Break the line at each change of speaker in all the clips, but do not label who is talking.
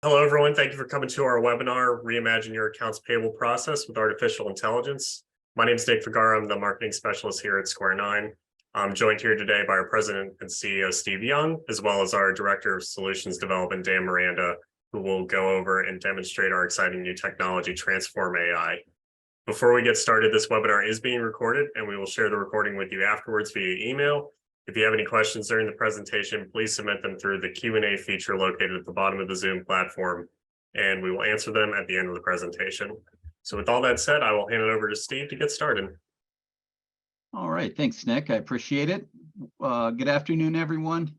Hello, everyone. Thank you for coming to our webinar, Reimagine Your Accounts Payable Process with Artificial Intelligence. My name is Nick Fagara. I'm the marketing specialist here at Square 9. I'm joined here today by our president and CEO, Steve Young, as well as our director of solutions development, Dan Miranda, who will go over and demonstrate our exciting new technology, TransformAI. Before we get started, this webinar is being recorded, and we will share the recording with you afterwards via email. If you have any questions during the presentation, please submit them through the Q&A feature located at the bottom of the Zoom platform, and we will answer them at the end of the presentation. So with all that said, I will hand it over to Steve to get started.
All right, thanks, Nick. I appreciate it. Good afternoon, everyone.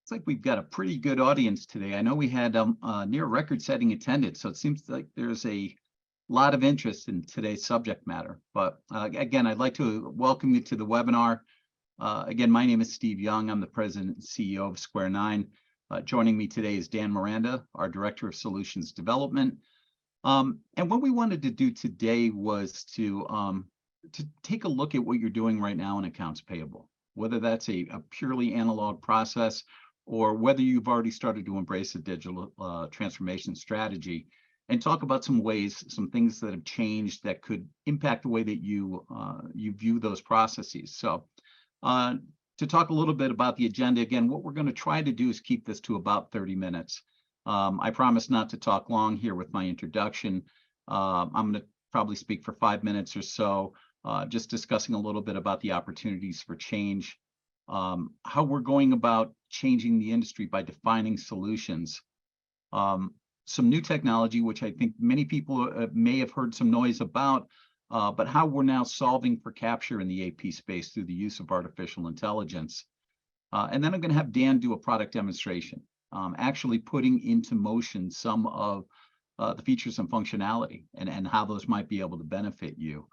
It's like we've got a pretty good audience today. I know we had near record-setting attendance, so it seems like there's a lot of interest in today's subject matter. But again, I'd like to welcome you to the webinar. Again, my name is Steve Young. I'm the president and CEO of Square 9. Joining me today is Dan Miranda, our director of solutions development. And what we wanted to do today was to take a look at what you're doing right now in accounts payable, whether that's a purely analog process or whether you've already started to embrace a digital transformation strategy, and talk about some ways, some things that have changed that could impact the way that you view those processes. So to talk a little bit about the agenda, again, what we're going to try to do is keep this to about 30 minutes. I promise not to talk long here with my introduction. I'm going to probably speak for 5 minutes or so, just discussing a little bit about the opportunities for change, how we're going about changing the industry by defining solutions, some new technology, which I think many people may have heard some noise about, but how we're now solving for capture in the AP space through the use of artificial intelligence. And then I'm going to have Dan do a product demonstration, actually putting into motion some of the features and functionality and how those might be able to benefit you.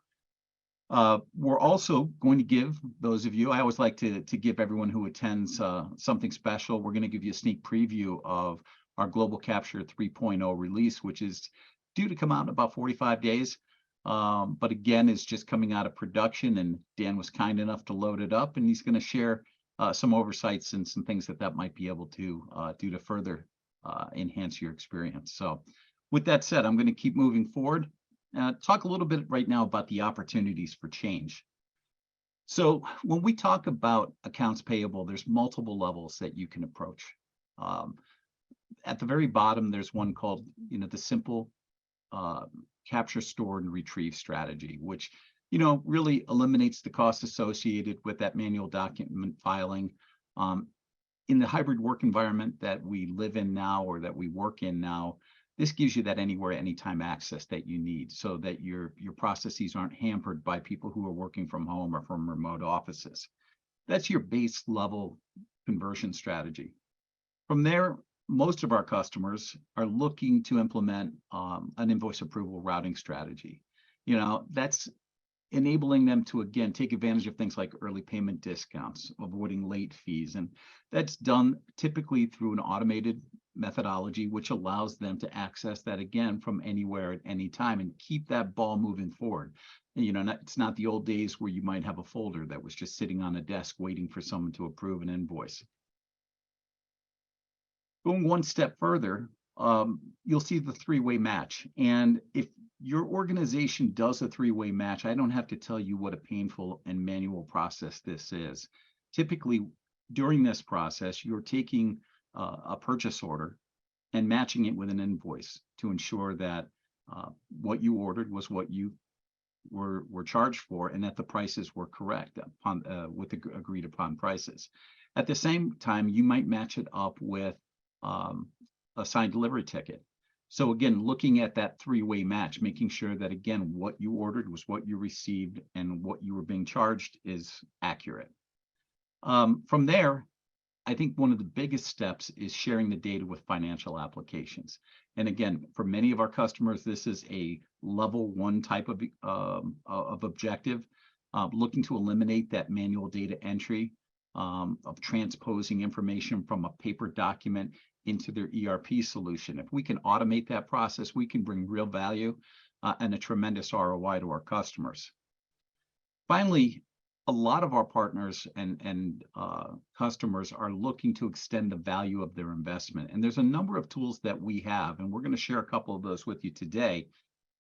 We're also going to give those of you, I always like to give everyone who attends something special. We're going to give you a sneak preview of our Global Capture 3.0 release, which is due to come out in about 45 days. But again, it's just coming out of production, and Dan was kind enough to load it up, and he's going to share some oversights and some things that might be able to do to further enhance your experience. So with that said, I'm going to keep moving forward. Talk a little bit right now about the opportunities for change. So when we talk about accounts payable, there's multiple levels that you can approach. At the very bottom, there's one called, the simple capture, store, and retrieve strategy, which, really eliminates the cost associated with that manual document filing. In the hybrid work environment that we live in now, or that we work in now, this gives you that anywhere, anytime access that you need, so that your processes aren't hampered by people who are working from home or from remote offices. That's your base level conversion strategy. From there, most of our customers are looking to implement an invoice approval routing strategy. That's enabling them to, again, take advantage of things like early payment discounts, avoiding late fees. And that's done typically through an automated methodology, which allows them to access that, again, from anywhere at any time and keep that ball moving forward. It's not the old days where you might have a folder that was just sitting on a desk waiting for someone to approve an invoice. Going one step further, you'll see the three-way match. And if your organization does a three-way match, I don't have to tell you what a painful and manual process this is. Typically, during this process, you're taking a purchase order and matching it with an invoice to ensure that what you ordered was what you were charged for, and that the prices were correct with the agreed upon prices. At the same time, you might match it up with a signed delivery ticket. So again, looking at that three-way match, making sure that, again, what you ordered was what you received and what you were being charged is accurate. From there, I think one of the biggest steps is sharing the data with financial applications. And again, for many of our customers, this is a level 1 type of objective, looking to eliminate that manual data entry, of transposing information from a paper document into their ERP solution. If we can automate that process, we can bring real value and a tremendous ROI to our customers. Finally, a lot of our partners and customers are looking to extend the value of their investment. And there's a number of tools that we have, and we're going to share a couple of those with you today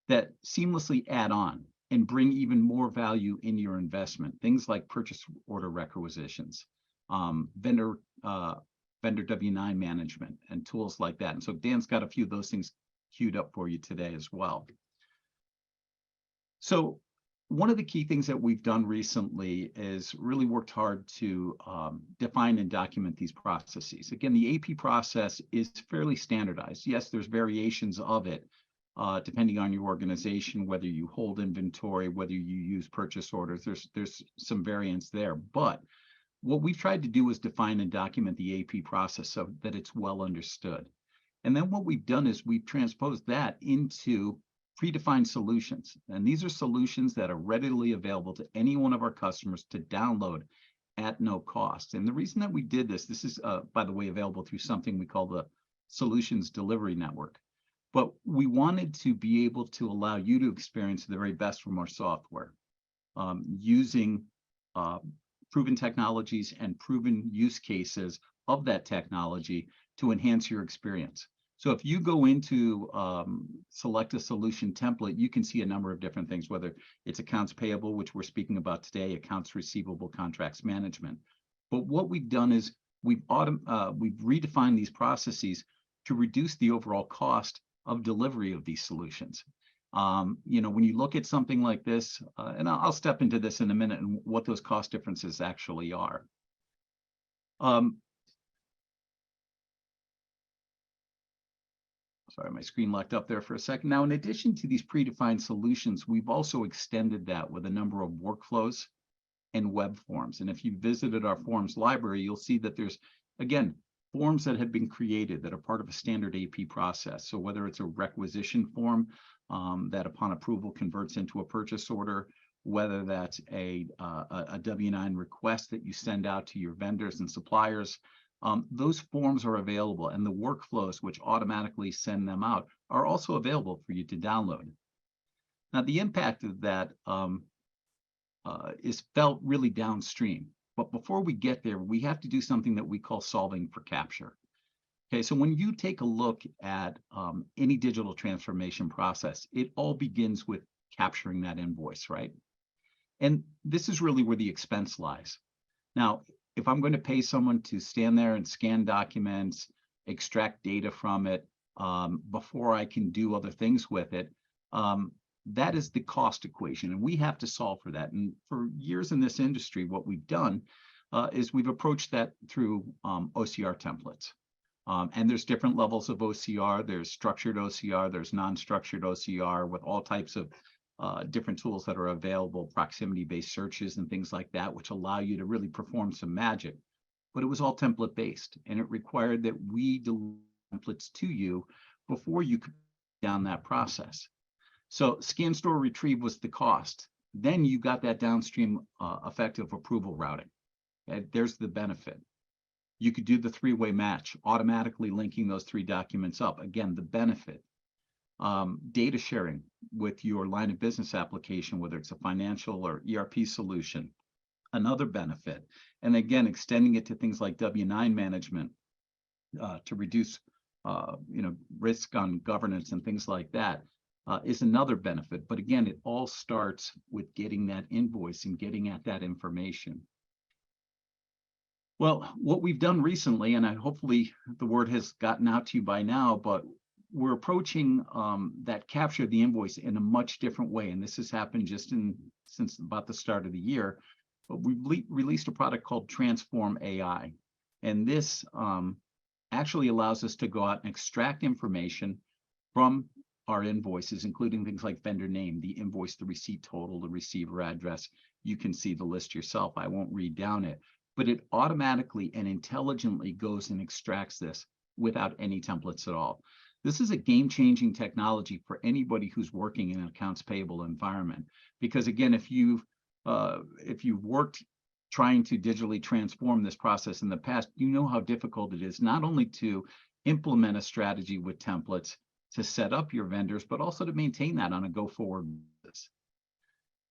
that seamlessly add on and bring even more value in your investment. Things like purchase order requisitions, vendor W-9 management, and tools like that. And so Dan's got a few of those things queued up for you today as well. So one of the key things that we've done recently is really worked hard to define and document these processes. Again, the AP process is fairly standardized. Yes, there's variations of it depending on your organization, whether you hold inventory, whether you use purchase orders, there's some variance there. But what we've tried to do is define and document the AP process so that it's well understood. And then what we've done is we've transposed that into predefined solutions. And these are solutions that are readily available to any one of our customers to download at no cost. And the reason that we did this is, by the way, available through something we call the Solutions Delivery Network. But we wanted to be able to allow you to experience the very best from our software using proven technologies and proven use cases of that technology to enhance your experience. So if you go into select a solution template, you can see a number of different things, whether it's accounts payable, which we're speaking about today, accounts receivable, contracts management. But what we've done is we've redefined these processes to reduce the overall cost of delivery of these solutions. You know, when you look at something like this, and I'll step into this in a minute and what those cost differences actually are. Sorry, my screen locked up there for a second. Now, in addition to these predefined solutions, we've also extended that with a number of workflows and web forms. And if you visited our forms library, you'll see that there's, again, forms that have been created that are part of a standard AP process. So whether it's a requisition form that upon approval converts into a purchase order, whether that's a W-9 request that you send out to your vendors and suppliers, those forms are available, and the workflows which automatically send them out are also available for you to download. Now, the impact of that is felt really downstream. But before we get there, we have to do something that we call solving for capture. Okay, so when you take a look at any digital transformation process, it all begins with capturing that invoice, right? And this is really where the expense lies. Now, if I'm going to pay someone to stand there and scan documents, extract data from it before I can do other things with it, that is the cost equation, and we have to solve for that. And for years in this industry, what we've done is we've approached that through OCR templates. And there's different levels of OCR. There's structured OCR, there's non-structured OCR with all types of different tools that are available, proximity-based searches and things like that, which allow you to really perform some magic. But it was all template-based, and it required that we deliver templates to you before you could down that process. So scan, store, retrieve was the cost. Then you got that downstream effect of approval routing. Okay? There's the benefit. You could do the three-way match, automatically linking those three documents up. Again, the benefit. Data sharing with your line of business application, whether it's a financial or ERP solution, another benefit. And again, extending it to things like W-9 management to reduce risk on governance and things like that. Is another benefit. But again, it all starts with getting that invoice and getting at that information. Well, what we've done recently, and hopefully the word has gotten out to you by now, but we're approaching that capture of the invoice in a much different way. And this has happened since about the start of the year. But we've released a product called TransformAI. And this actually allows us to go out and extract information from our invoices, including things like vendor name, the invoice, the receipt total, the receiver address. You can see the list yourself. I won't read down it, but it automatically and intelligently goes and extracts this without any templates at all. This is a game-changing technology for anybody who's working in an accounts payable environment, because again, if you've worked trying to digitally transform this process in the past, you know how difficult it is not only to implement a strategy with templates, to set up your vendors, but also to maintain that on a go-forward basis.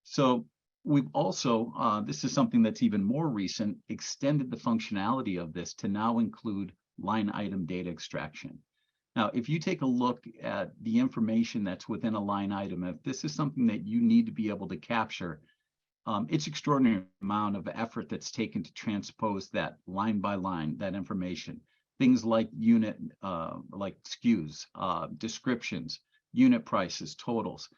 So We've also, this is something that's even more recent, extended the functionality of this to now include line item data extraction. Now, if you take a look at the information that's within a line item, if this is something that you need to be able to capture, it's extraordinary amount of effort that's taken to transpose that line by line, that information. Things like unit, like SKUs, descriptions, unit prices, totals.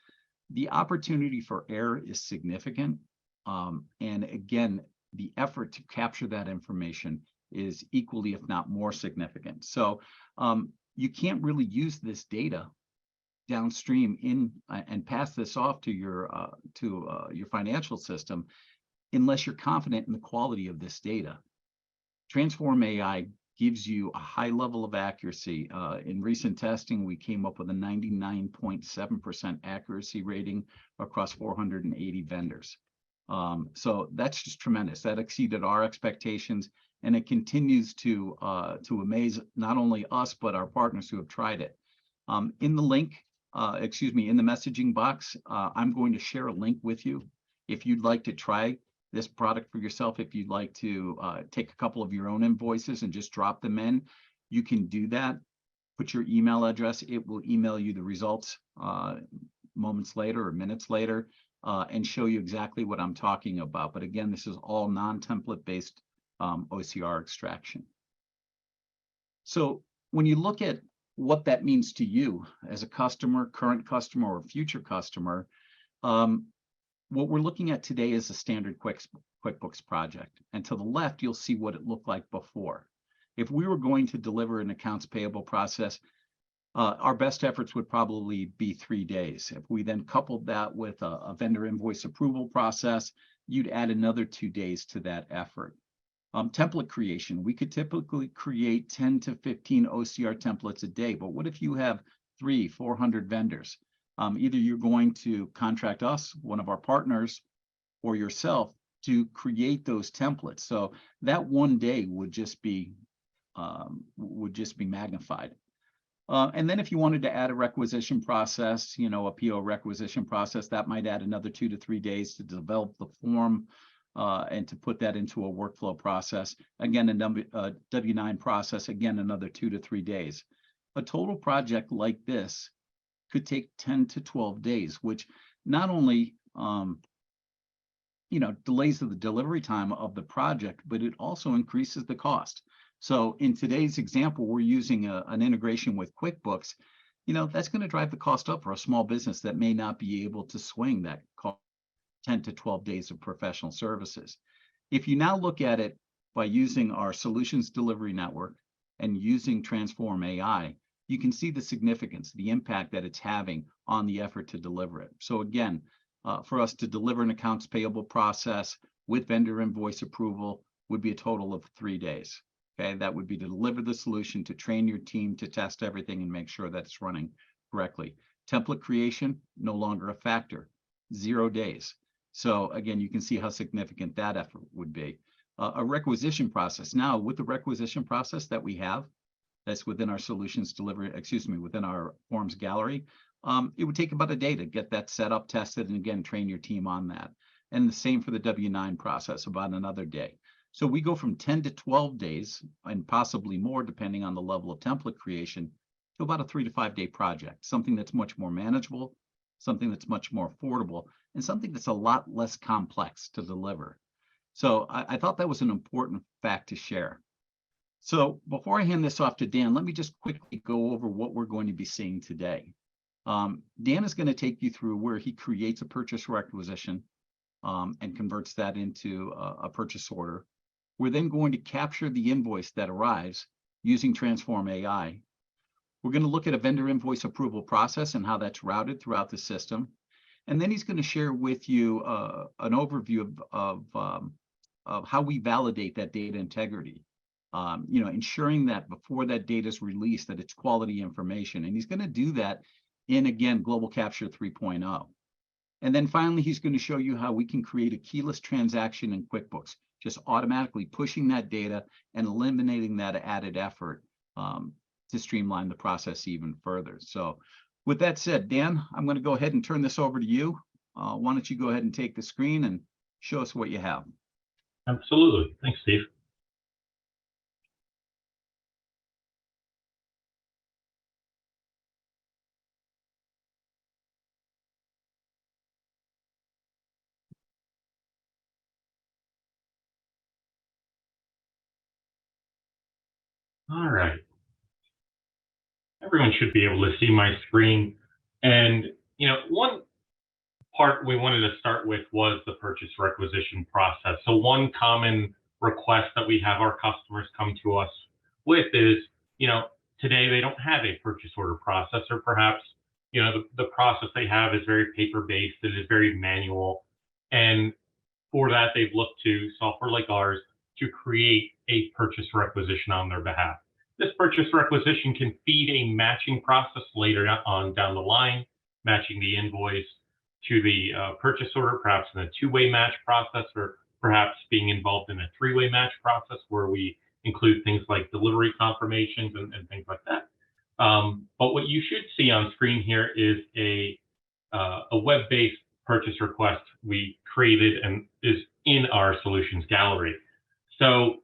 The opportunity for error is significant. And again, the effort to capture that information is equally, if not more significant. So you can't really use this data downstream and pass this off to your financial system unless you're confident in the quality of this data. TransformAI gives you a high level of accuracy. In recent testing, we came up with a 99.7% accuracy rating across 480 vendors. So that's just tremendous. That exceeded our expectations, and it continues to amaze not only us, but our partners who have tried it. In the link, in the messaging box, I'm going to share a link with you. If you'd like to try this product for yourself, if you'd like to take a couple of your own invoices and just drop them in, you can do that. Put your email address, it will email you the results moments later or minutes later and show you exactly what I'm talking about. But again, this is all non-template based OCR extraction. So when you look at what that means to you as a customer, current customer, or future customer, what we're looking at today is a standard QuickBooks project. And to the left, you'll see what it looked like before. If we were going to deliver an accounts payable process, our best efforts would probably be 3 days. If we then coupled that with a vendor invoice approval process, you'd add another 2 days to that effort. Template creation, we could typically create 10 to 15 OCR templates a day, but what if you have 300-400 vendors? Either you're going to contract us, one of our partners, or yourself to create those templates. So that 1 day would just be magnified. And then if you wanted to add a requisition process, a PO requisition process, that might add another 2 to 3 days to develop the form and to put that into a workflow process. Again, a W-9 process, again, another 2 to 3 days. A total project like this could take 10 to 12 days, which not only delays the delivery time of the project, but it also increases the cost. So in today's example, we're using an integration with QuickBooks. That's going to drive the cost up for a small business that may not be able to swing that cost 10 to 12 days of professional services. If you now look at it by using our solutions delivery network and using TransformAI, you can see the significance, the impact that it's having on the effort to deliver it. So again, for us to deliver an accounts payable process with vendor invoice approval would be a total of 3 days. Okay, that would be to deliver the solution, to train your team, to test everything and make sure that it's running correctly. Template creation, no longer a factor, 0 days. So again, you can see how significant that effort would be. A requisition process. Now, with the requisition process that we have, that's within our solutions delivery, within our forms gallery, it would take about a day to get that set up, tested, and again, train your team on that. And the same for the W-9 process, about another day. So we go from 10 to 12 days, and possibly more, depending on the level of template creation, to about a 3 to 5 day project, something that's much more manageable, something that's much more affordable, and something that's a lot less complex to deliver. So I thought that was an important fact to share. So before I hand this off to Dan, let me just quickly go over what we're going to be seeing today. Dan is going to take you through where he creates a purchase requisition and converts that into a purchase order. We're then going to capture the invoice that arrives using TransformAI. We're going to look at a vendor invoice approval process and how that's routed throughout the system. And then he's going to share with you an overview of how we validate that data integrity. Ensuring that before that data is released, that it's quality information. And he's going to do that in, again, Global Capture 3.0. And then finally, he's going to show you how we can create a keyless transaction in QuickBooks, just automatically pushing that data and eliminating that added effort to streamline the process even further. So with that said, Dan, I'm going to go ahead and turn this over to you. Why don't you go ahead and take the screen and show us what you have.
Absolutely. Thanks, Steve. All right. Everyone should be able to see my screen. And, one part we wanted to start with was the purchase requisition process. So one common request that we have our customers come to us with is, today they don't have a purchase order process, or perhaps, the process they have is very paper-based, it is very manual. And for that, they've looked to software like ours to create a purchase requisition on their behalf. This purchase requisition can feed a matching process later on down the line, matching the invoice to the purchase order, perhaps in a two-way match process, or perhaps being involved in a three-way match process where we include things like delivery confirmations and things like that. But what you should see on screen here is a web-based purchase request we created and is in our solutions gallery. So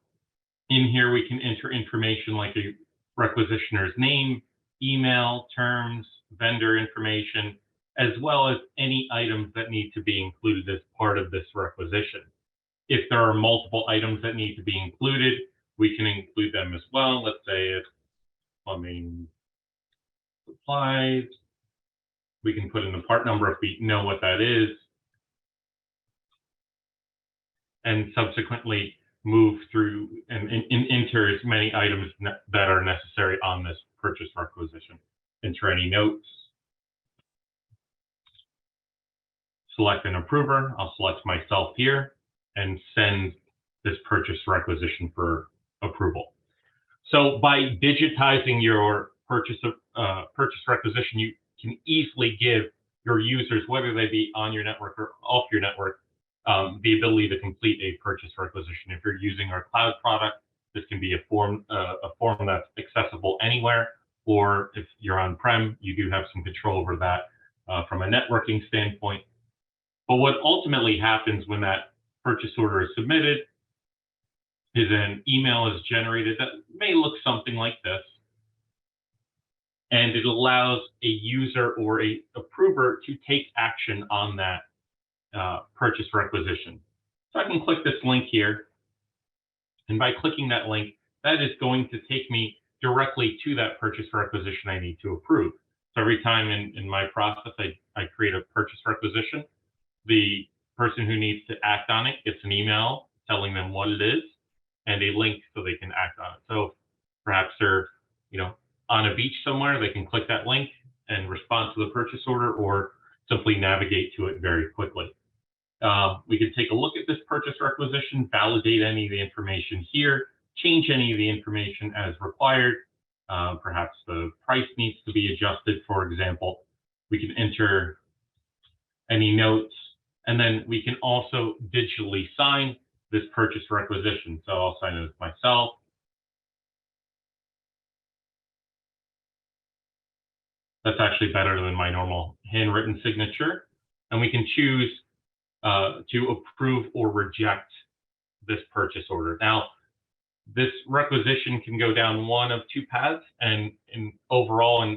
in here, we can enter information like a requisitioner's name, email, terms, vendor information, as well as any items that need to be included as part of this requisition. If there are multiple items that need to be included, we can include them as well. Let's say it's plumbing supplies. We can put in the part number if we know what that is, and subsequently move through and enter as many items that are necessary on this purchase requisition. Enter any notes. Select an approver. I'll select myself here and send this purchase requisition for approval. So by digitizing your purchase requisition, you can easily give your users, whether they be on your network or off your network, the ability to complete a purchase requisition. If you're using our cloud product, this can be a form that's accessible anywhere, or if you're on-prem, you do have some control over that from a networking standpoint. But what ultimately happens when that purchase order is submitted is an email is generated that may look something like this, and it allows a user or a approver to take action on that purchase requisition. So I can click this link here, and by clicking that link, that is going to take me directly to that purchase requisition I need to approve. So every time in my process I create a purchase requisition, the person who needs to act on it gets an email telling them what it is and a link so they can act on it. So perhaps they're on a beach somewhere, they can click that link and respond to the purchase order, or simply navigate to it very quickly. We can take a look at this purchase requisition, validate any of the information here, change any of the information as required. Perhaps the price needs to be adjusted, for example. We can enter any notes, and then we can also digitally sign this purchase requisition. So I'll sign it as myself. That's actually better than my normal handwritten signature. And we can choose to approve or reject this purchase order. Now, this requisition can go down one of two paths, and overall,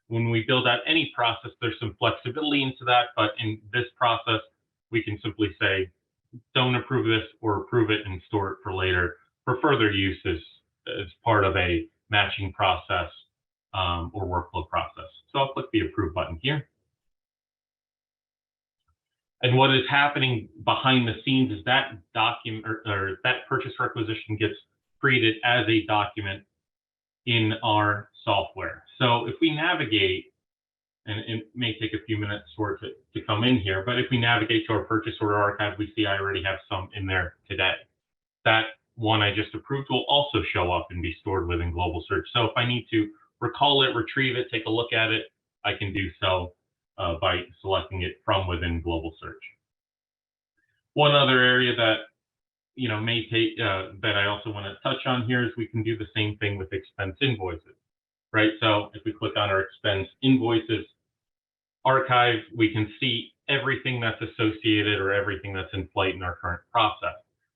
when we build out any process, there's some flexibility into that. But in this process, we can simply say, don't approve this, or approve it and store it for later for further use as part of a matching process or workflow process. So I'll click the approve button here. And what is happening behind the scenes is that document or that purchase requisition gets created as a document in our software. So if we navigate, and it may take a few minutes for it to come in here, but if we navigate to our purchase order archive, we see I already have some in there today. That one I just approved will also show up and be stored within Global Search. So if I need to recall it, retrieve it, take a look at it, I can do so by selecting it from within Global Search. One other area that may take that I also want to touch on here is we can do the same thing with expense invoices, right? So if we click on our expense invoices archive, we can see everything that's associated or everything that's in flight in our current process.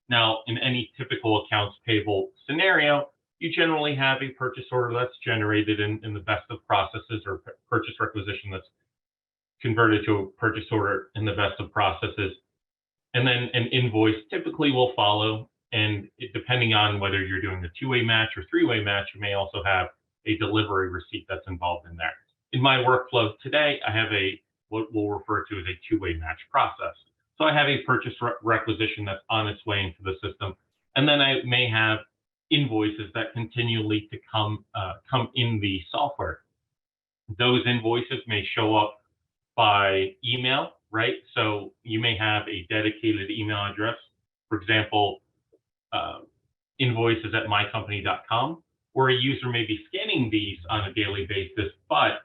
Now, in any typical accounts payable scenario, you generally have a purchase order that's generated in the best of processes, or purchase requisition that's converted to a purchase order in the best of processes. And then an invoice typically will follow. And depending on whether you're doing a two-way match or three-way match, you may also have a delivery receipt that's involved in there. In my workflow today, I have what we'll refer to as a two-way match process. So I have a purchase requisition that's on its way into the system, and then I may have invoices that continually to come in the software. Those invoices may show up by email, right? So you may have a dedicated email address, for example, invoices@mycompany.com, or a user may be scanning these on a daily basis. But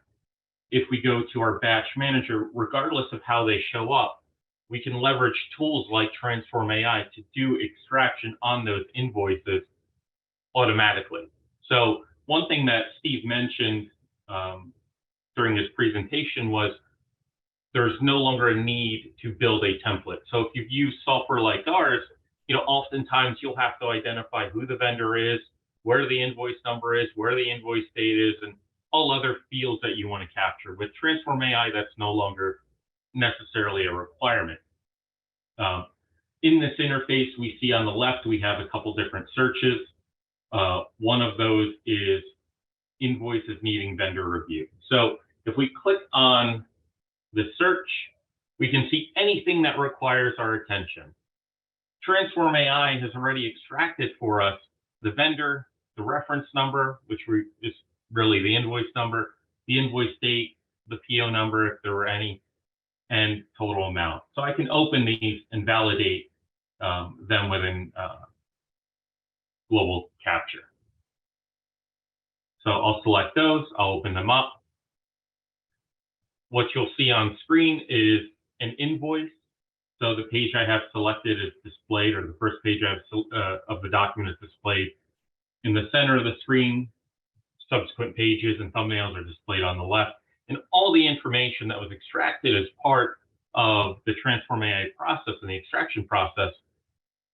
if we go to our batch manager, regardless of how they show up, we can leverage tools like TransformAI to do extraction on those invoices automatically. So one thing that Steve mentioned during his presentation was there's no longer a need to build a template. So if you've used software like ours, oftentimes you'll have to identify who the vendor is, where the invoice number is, where the invoice date is, and all other fields that you want to capture. With TransformAI, that's no longer necessarily a requirement. In this interface, we see on the left, we have a couple different searches. One of those is invoices needing vendor review. So if we click on the search, we can see anything that requires our attention. TransformAI has already extracted for us the vendor, the reference number, which is really the invoice number, the invoice date, the PO number, if there were any, and total amount. So I can open these and validate them within Global Capture. So I'll select those, I'll open them up. What you'll see on screen is an invoice. So the page I have selected is displayed, or the first page I have of the document is displayed in the center of the screen. Subsequent pages and thumbnails are displayed on the left. And all the information that was extracted as part of the TransformAI process and the extraction process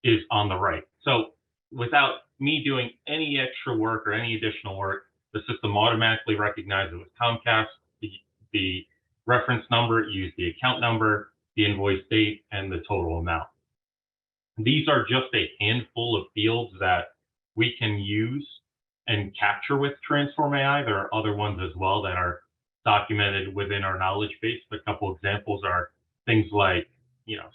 is on the right. So without me doing any extra work or any additional work, the system automatically recognizes it was Comcast, the reference number, it used the account number, the invoice date, and the total amount. These are just a handful of fields that we can use and capture with TransformAI. There are other ones as well that are documented within our knowledge base. A couple examples are things like,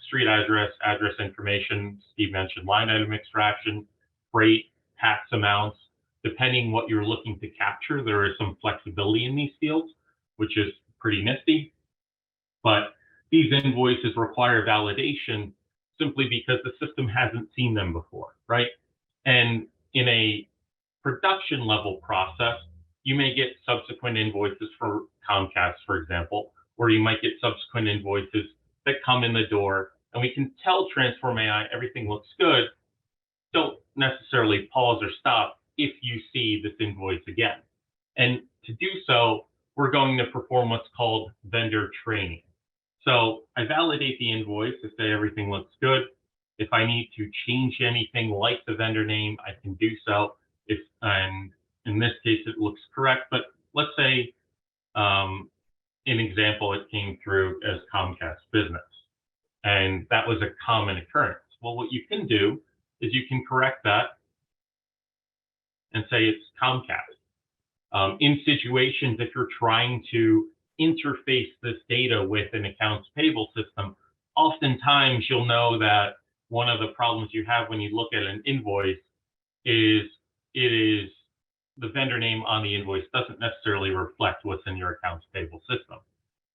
street address, address information. Steve mentioned line item extraction, freight, tax amounts. Depending what you're looking to capture, there is some flexibility in these fields, which is pretty nifty. But these invoices require validation simply because the system hasn't seen them before, right? And in a production level process, you may get subsequent invoices for Comcast, for example, or you might get subsequent invoices that come in the door, and we can tell TransformAI everything looks good. Don't necessarily pause or stop if you see this invoice again. And to do so, we're going to perform what's called vendor training. So I validate the invoice to say everything looks good. If I need to change anything like the vendor name, I can do so. And in this case, it looks correct. But let's say, an example, it came through as Comcast Business, and that was a common occurrence. Well, what you can do is you can correct that and say it's Comcast. In situations, if you're trying to interface this data with an accounts payable system, oftentimes you'll know that one of the problems you have when you look at an invoice is the vendor name on the invoice doesn't necessarily reflect what's in your accounts payable system.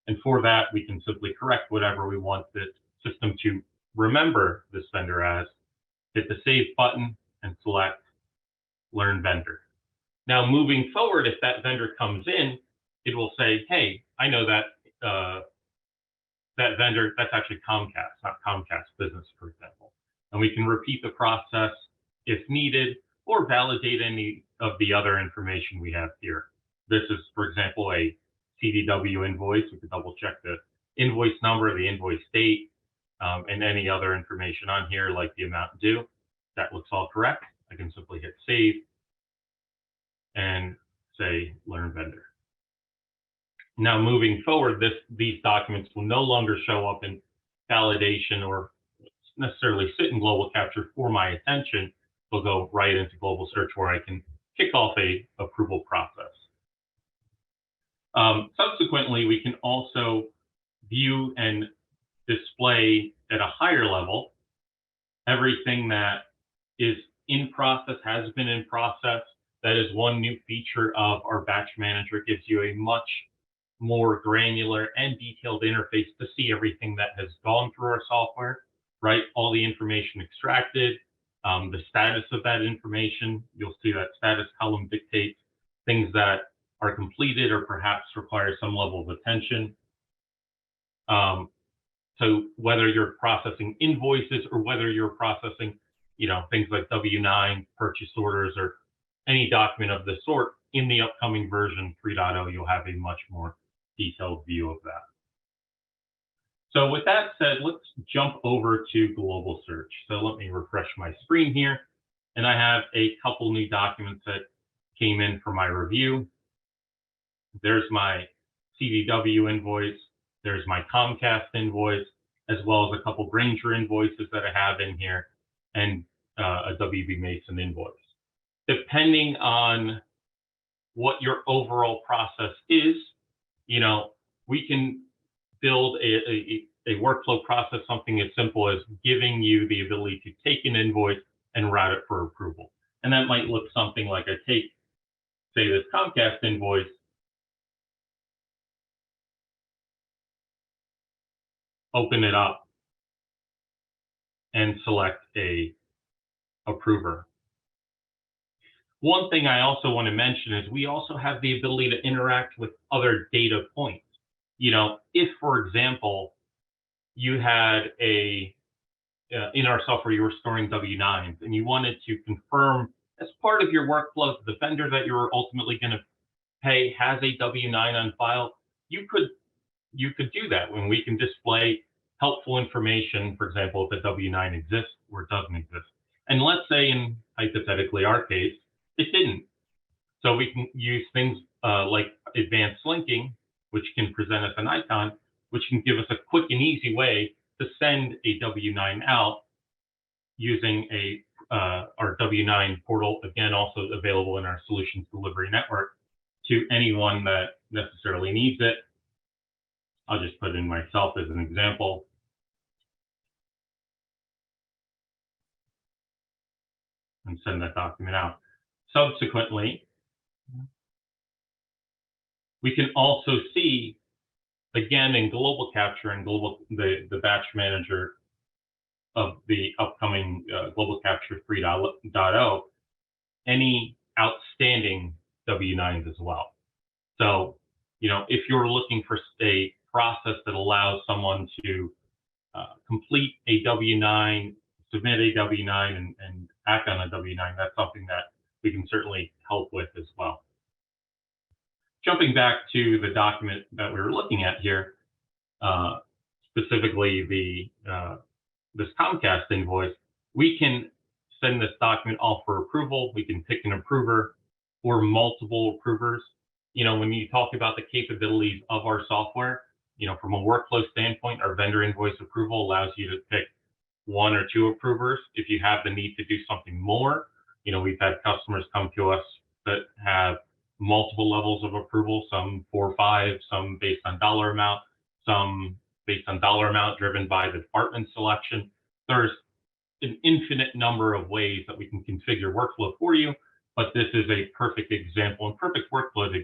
And for that, we can simply correct whatever we want the system to remember this vendor as, hit the save button, and select learn vendor. Now, moving forward, if that vendor comes in, it will say, hey, I know that that vendor, that's actually Comcast, not Comcast Business, for example. And we can repeat the process if needed, or validate any of the other information we have here. This is, for example, a CDW invoice. We can double check the invoice number, the invoice date, and any other information on here like the amount due. That looks all correct. I can simply hit save and say learn vendor. Now moving forward, these documents will no longer show up in validation or necessarily sit in global capture for my attention. They'll go right into global search where I can kick off a approval process. Subsequently, we can also view and display at a higher level everything that is in process, has been in process. That is one new feature of our batch manager. It gives you a much more granular and detailed interface to see everything that has gone through our software, right? All the information extracted, the status of that information. You'll see that status column dictates things that are completed or perhaps require some level of attention. So whether you're processing invoices or whether you're processing, things like W-9, purchase orders, or any document of this sort, in the upcoming version 3.0, you'll have a much more detailed view of that. So with that said, let's jump over to global search. So let me refresh my screen here. And I have a couple new documents that came in for my review. There's my CDW invoice. There's my Comcast invoice, as well as a couple Granger invoices that I have in here, and a WB Mason invoice. Depending on what your overall process is, we can build a workflow process, something as simple as giving you the ability to take an invoice and route it for approval. And that might look something like I take, say, this Comcast invoice, open it up, and select a approver. One thing I also want to mention is we also have the ability to interact with other data points. If, for example, you had in our software, you were storing W-9s and you wanted to confirm as part of your workflow, the vendor that you're ultimately going to pay has a W-9 on file, you could do that when we can display helpful information, for example, if a W-9 exists or doesn't exist. And let's say in hypothetically our case, it didn't. So we can use things like advanced linking, which can present us an icon, which can give us a quick and easy way to send a W-9 out using our W-9 portal, again, also available in our solutions delivery network, to anyone that necessarily needs it. I'll just put in myself as an example. And send that document out. Subsequently, we can also see, again, in global capture and the batch manager of the upcoming global capture 3.0, any outstanding W-9s as well. So, if you're looking for a process that allows someone to complete a W-9, submit a W-9, and act on a W-9, that's something that we can certainly help with as well. Jumping back to the document that we were looking at here, specifically this Comcast invoice, we can send this document off for approval. We can pick an approver or multiple approvers. When you talk about the capabilities of our software, from a workflow standpoint, our vendor invoice approval allows you to pick one or two approvers. If you have the need to do something more, we've had customers come to us that have multiple levels of approval, some 4 or 5, some based on dollar amount, some based on dollar amount driven by the department selection. There's an infinite number of ways that we can configure workflow for you, but this is a perfect example and perfect workflow to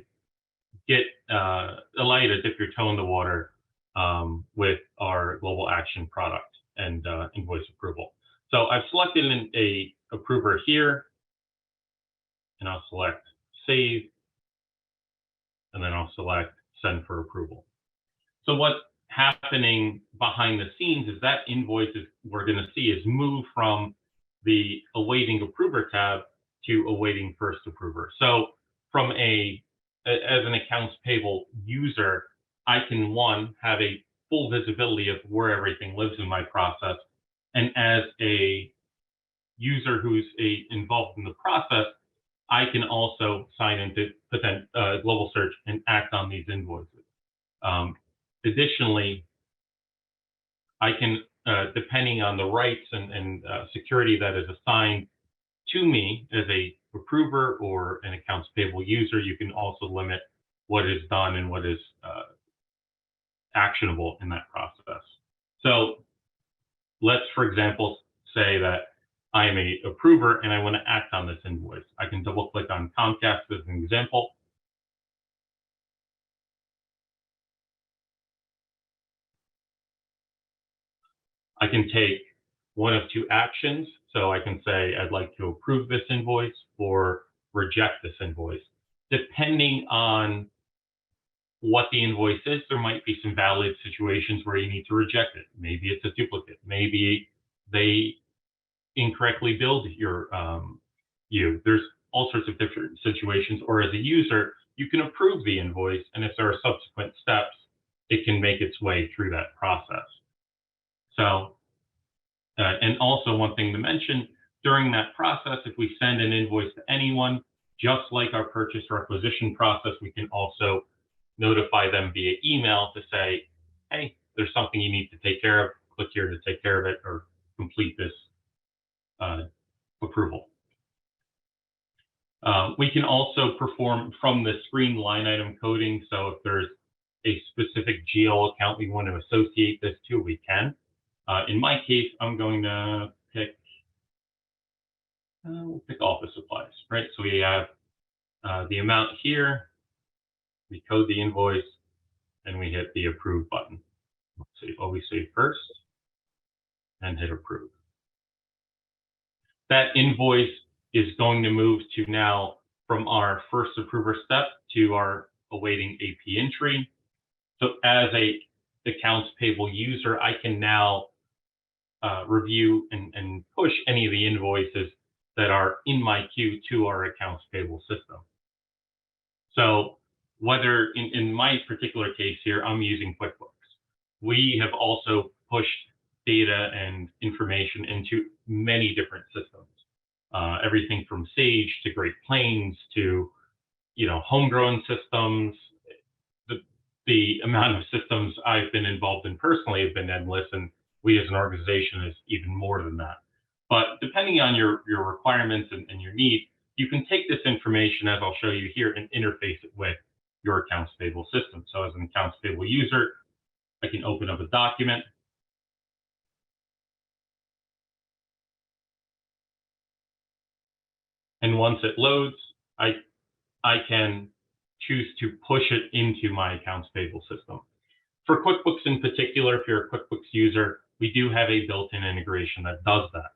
allow you to dip your toe in the water with our global action product and invoice approval. So I've selected a approver here, and I'll select save, and then I'll select send for approval. So what's happening behind the scenes is that invoices we're going to see is move from the awaiting approver tab to awaiting first approver. So from as an accounts payable user, I can, one, have a full visibility of where everything lives in my process. And as a user who's involved in the process, I can also sign into Global Search and act on these invoices. Additionally, I can, depending on the rights and security that is assigned to me as a approver or an accounts payable user, you can also limit what is done and what is actionable in that process. So let's, for example, say that I am a approver and I want to act on this invoice. I can double click on Comcast as an example. I can take one of two actions. So I can say, I'd like to approve this invoice or reject this invoice. Depending on what the invoice is, there might be some valid situations where you need to reject it. Maybe it's a duplicate. Maybe they incorrectly billed your There's all sorts of different situations. Or as a user, you can approve the invoice, and if there are subsequent steps, it can make its way through that process. So, and also one thing to mention, during that process, if we send an invoice to anyone, just like our purchase requisition process, we can also notify them via email to say, hey, there's something you need to take care of. Click here to take care of it or complete this approval. We can also perform from the screen line item coding. So if there's a specific GL account we want to associate this to, we can. In my case, I'm going to pick, we'll pick office supplies, right? So we have the amount here, we code the invoice, and we hit the approve button. So always save first and hit approve. That invoice is going to move to now from our first approver step to our awaiting AP entry. So as a accounts payable user, I can now review and push any of the invoices that are in my queue to our accounts payable system. So whether in my particular case here, I'm using QuickBooks. We have also pushed data and information into many different systems. Everything from Sage to Great Plains to, homegrown systems. The amount of systems I've been involved in personally have been endless, and we as an organization is even more than that. But depending on your requirements and your need, you can take this information, as I'll show you here, and interface it with your accounts payable system. So as an accounts payable user, I can open up a document. And once it loads, I can choose to push it into my accounts payable system. For QuickBooks in particular, if you're a QuickBooks user, we do have a built-in integration that does that.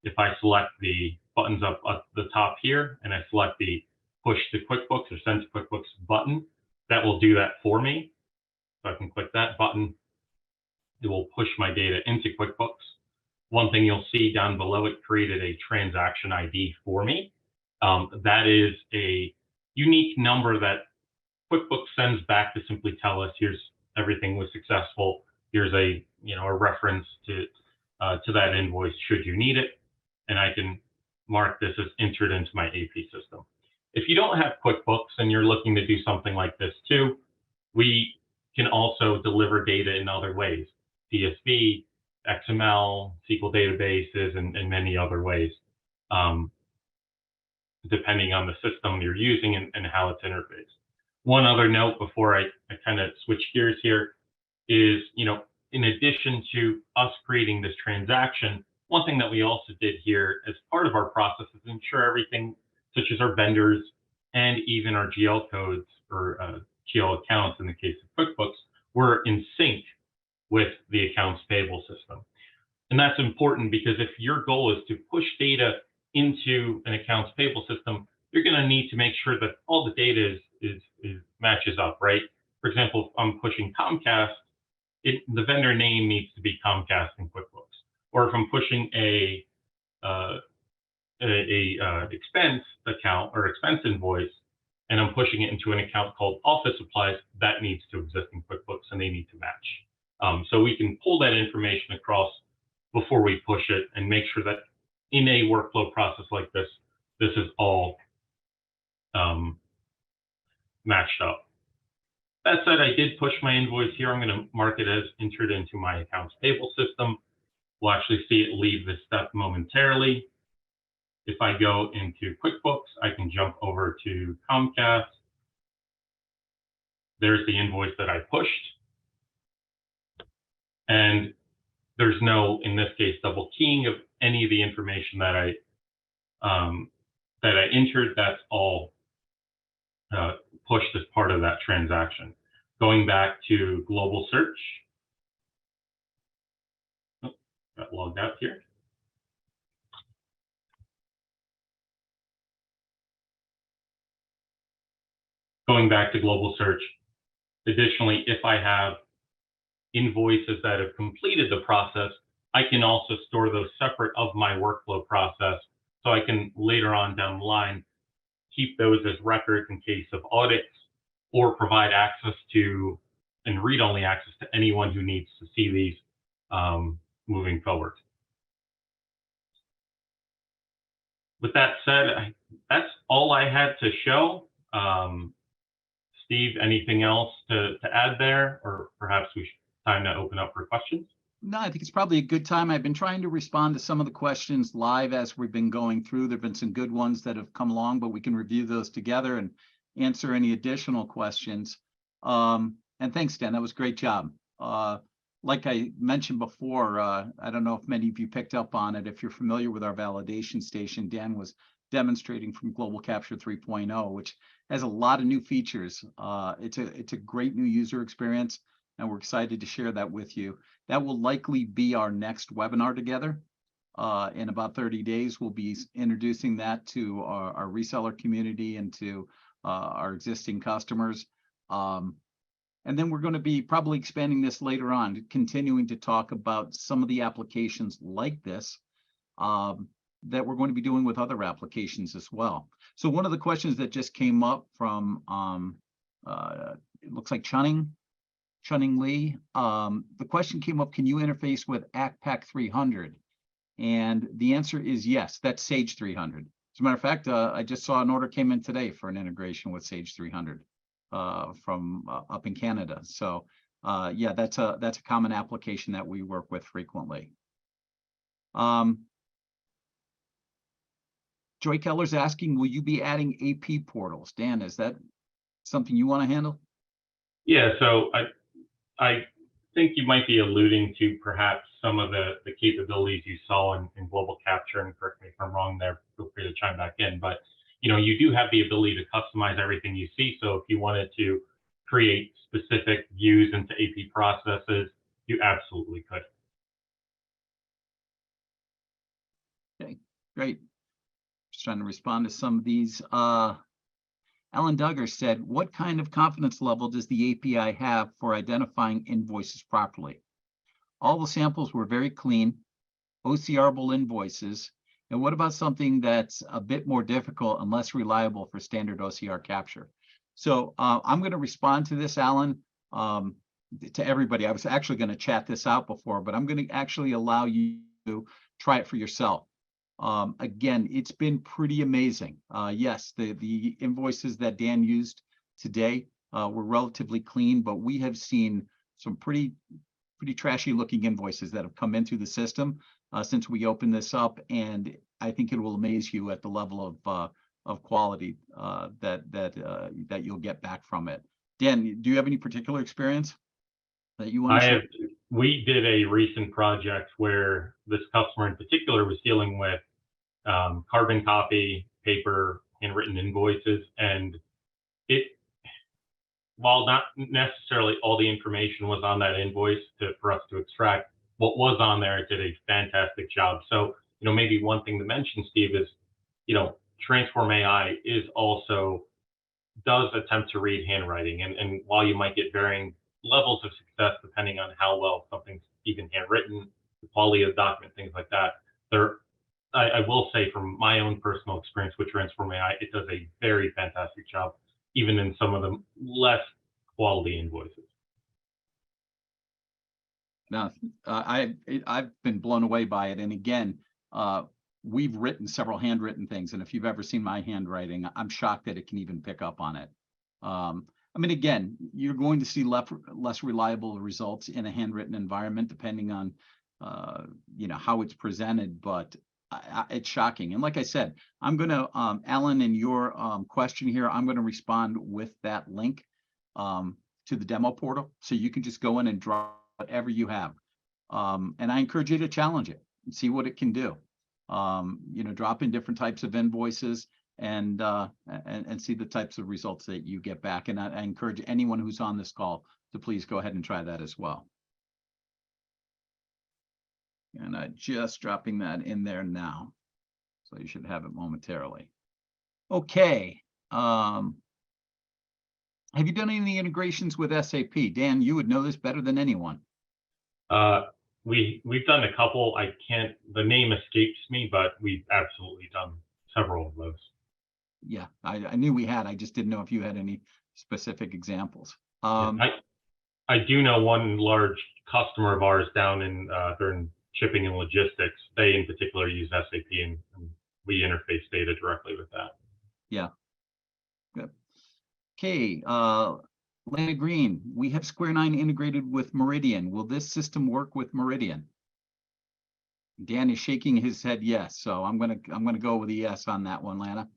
If I select the buttons up at the top here, and I select the push to QuickBooks or send to QuickBooks button, that will do that for me. So I can click that button. It will push my data into QuickBooks. One thing you'll see down below, it created a transaction ID for me. That is a unique number that QuickBooks sends back to simply tell us, here's everything was successful. Here's a reference to that invoice should you need it, and I can mark this as entered into my AP system. If you don't have QuickBooks and you're looking to do something like this too, we can also deliver data in other ways: CSV, XML, SQL databases, and many other ways, depending on the system you're using and how it's interfaced. One other note before I kind of switch gears here is, in addition to us creating this transaction, one thing that we also did here as part of our process is ensure everything, such as our vendors and even our GL codes or GL accounts in the case of QuickBooks, were in sync with the accounts payable system. And that's important because if your goal is to push data into an accounts payable system, you're going to need to make sure that all the data is matches up, right? For example, if I'm pushing Comcast, the vendor name needs to be Comcast in QuickBooks. Or if I'm pushing a expense account or expense invoice, and I'm pushing it into an account called Office Supplies, that needs to exist in QuickBooks, and they need to match. So we can pull that information across before we push it and make sure that in a workflow process like this, this is all matched up. That said, I did push my invoice here. I'm going to mark it as entered into my accounts payable system. We'll actually see it leave this step momentarily. If I go into QuickBooks, I can jump over to Comcast. There's the invoice that I pushed. And there's no, in this case, double keying of any of the information that I entered. That's all pushed as part of that transaction. Going back to global search. Oh, got logged out here. Going back to global search. Additionally, if I have invoices that have completed the process, I can also store those separate of my workflow process. So I can later on down the line keep those as records in case of audits, or provide access to and read-only access to anyone who needs to see these moving forward. With that said, that's all I had to show. Steve, anything else to add there, or perhaps we should time to open up for questions?
No, I think it's probably a good time. I've been trying to respond to some of the questions live as we've been going through. There've been some good ones that have come along, but we can review those together and answer any additional questions. And thanks, Dan. That was a great job. Like I mentioned before, I don't know if many of you picked up on it. If you're familiar with our validation station, Dan was demonstrating from Global Capture 3.0, which has a lot of new features. It's a great new user experience, and we're excited to share that with you. That will likely be our next webinar together. In about 30 days, we'll be introducing that to our reseller community and to our existing customers. And then we're going to be probably expanding this later on, continuing to talk about some of the applications like this that we're going to be doing with other applications as well. So one of the questions that just came up from, it looks like Chunning Lee, the question came up, can you interface with ACPAC 300? And the answer is yes, that's Sage 300. As a matter of fact, I just saw an order came in today for an integration with Sage 300 from up in Canada. So yeah, that's a common application that we work with frequently. Joy Keller's asking, will you be adding AP portals? Dan, is that something you want to handle?
Yeah, so I think you might be alluding to perhaps some of the capabilities you saw in Global Capture, and correct me if I'm wrong there, feel free to chime back in, but you do have the ability to customize everything you see. So if you wanted to create specific views into AP processes, you absolutely could.
Okay, great. Just trying to respond to some of these. Alan Duggar said, what kind of confidence level does the API have for identifying invoices properly? All the samples were very clean, OCRable invoices. And what about something that's a bit more difficult and less reliable for standard OCR capture? So I'm going to respond to this, Alan, to everybody. I was actually going to chat this out before, but I'm going to actually allow you to try it for yourself. Again, it's been pretty amazing. Yes, the invoices that Dan used today were relatively clean, but we have seen some pretty trashy looking invoices that have come into the system since we opened this up, and I think it will amaze you at the level of quality that you'll get back from it. Dan, do you have any particular experience that you want to share?
We did a recent project where this customer in particular was dealing with carbon copy, paper, handwritten invoices, and while not necessarily all the information was on that invoice for us to extract, what was on there, it did a fantastic job. So, maybe one thing to mention, Steve, is, TransformAI does attempt to read handwriting. And while you might get varying levels of success, depending on how well something's even handwritten, the quality of the document, things like that, I will say from my own personal experience with TransformAI, it does a very fantastic job, even in some of the less quality invoices.
No, I've been blown away by it. And again, we've written several handwritten things, and if you've ever seen my handwriting, I'm shocked that it can even pick up on it. I mean, again, you're going to see less reliable results in a handwritten environment, depending on how it's presented, but it's shocking. And like I said, I'm going to, Alan, in your question here, I'm going to respond with that link to the demo portal, so you can just go in and draw whatever you have. And I encourage you to challenge it and see what it can do. Drop in different types of invoices and see the types of results that you get back. And I encourage anyone who's on this call to please go ahead and try that as well. And just dropping that in there now. So you should have it momentarily. Okay. Have you done any integrations with SAP? Dan, you would know this better than anyone.
We've done a couple. The name escapes me, but we've absolutely done several of those.
Yeah, I knew we had. I just didn't know if you had any specific examples.
I do know one large customer of ours down in they're in shipping and logistics. They in particular use SAP, and we interface data directly with that.
Yeah. Good. Okay. Lana Green, we have Square 9 integrated with Meridian. Will this system work with Meridian? Dan is shaking his head yes, so I'm gonna go with a yes on that one, Lana.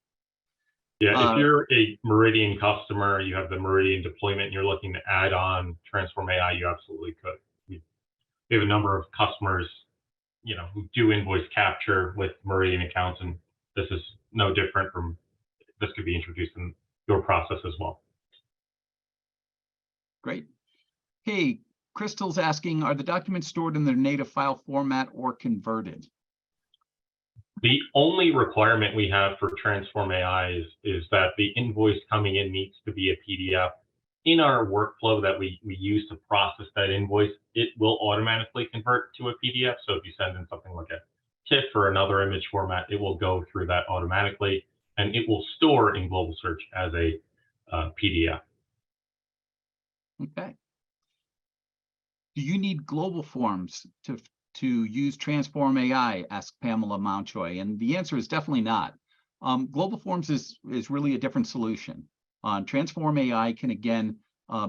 Yeah, if you're a Meridian customer, you have the Meridian deployment, and you're looking to add on TransformAI, you absolutely could. We have a number of customers, who do invoice capture with Meridian accounts, and this is no different from. This could be introduced in your process as well.
Great. Hey, Crystal's asking, are the documents stored in their native file format or converted?
The only requirement we have for TransformAI is that the invoice coming in needs to be a PDF. In our workflow that we use to process that invoice, it will automatically convert to a PDF. So if you send in something like a TIFF or another image format, it will go through that automatically, and it will store in Global Search as a PDF.
Okay. Do you need global forms to use TransformAI? Asked Pamela Mountjoy, and the answer is definitely not. Global forms is really a different solution. TransformAI can again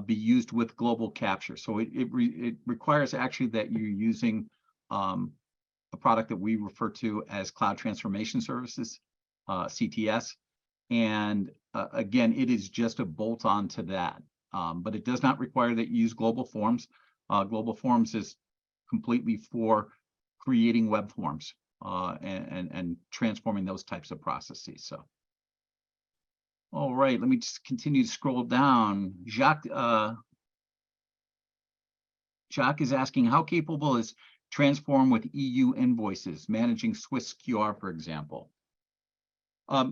be used with global capture, so it requires actually that you're using a product that we refer to as Cloud Transformation Services, CTS, and again, it is just a bolt on to that. But it does not require that you use global forms. Global forms is completely for creating web forms and transforming those types of processes. So, all right, let me just continue to scroll down. Jacques is asking, how capable is Transform with EU invoices, managing Swiss QR, for example?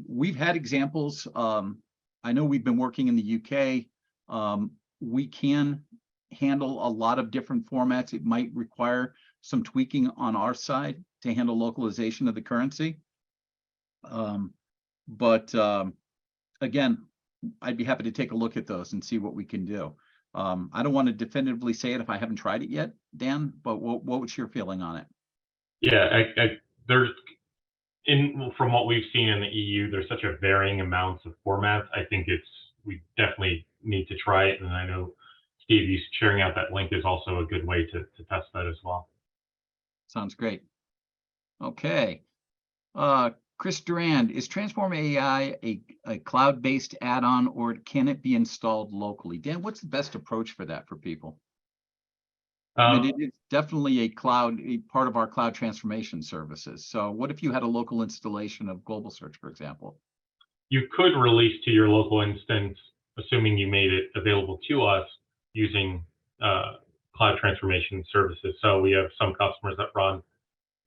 We've had examples. I know we've been working in the UK. We can handle a lot of different formats. It might require some tweaking on our side to handle localization of the currency. But again, I'd be happy to take a look at those and see what we can do. I don't want to definitively say it if I haven't tried it yet, Dan, but what was your feeling on it?
Yeah, from what we've seen in the EU, there's such a varying amounts of formats. I think we definitely need to try it, and I know Steve, you sharing out that link is also a good way to test that as well.
Sounds great. Okay. Chris Durand, is TransformAI a cloud-based add-on, or can it be installed locally? Dan, what's the best approach for that for people? I mean, it is definitely a part of our cloud transformation services. So what if you had a local installation of Global Search, for example?
You could release to your local instance, assuming you made it available to us using cloud transformation services. So we have some customers that run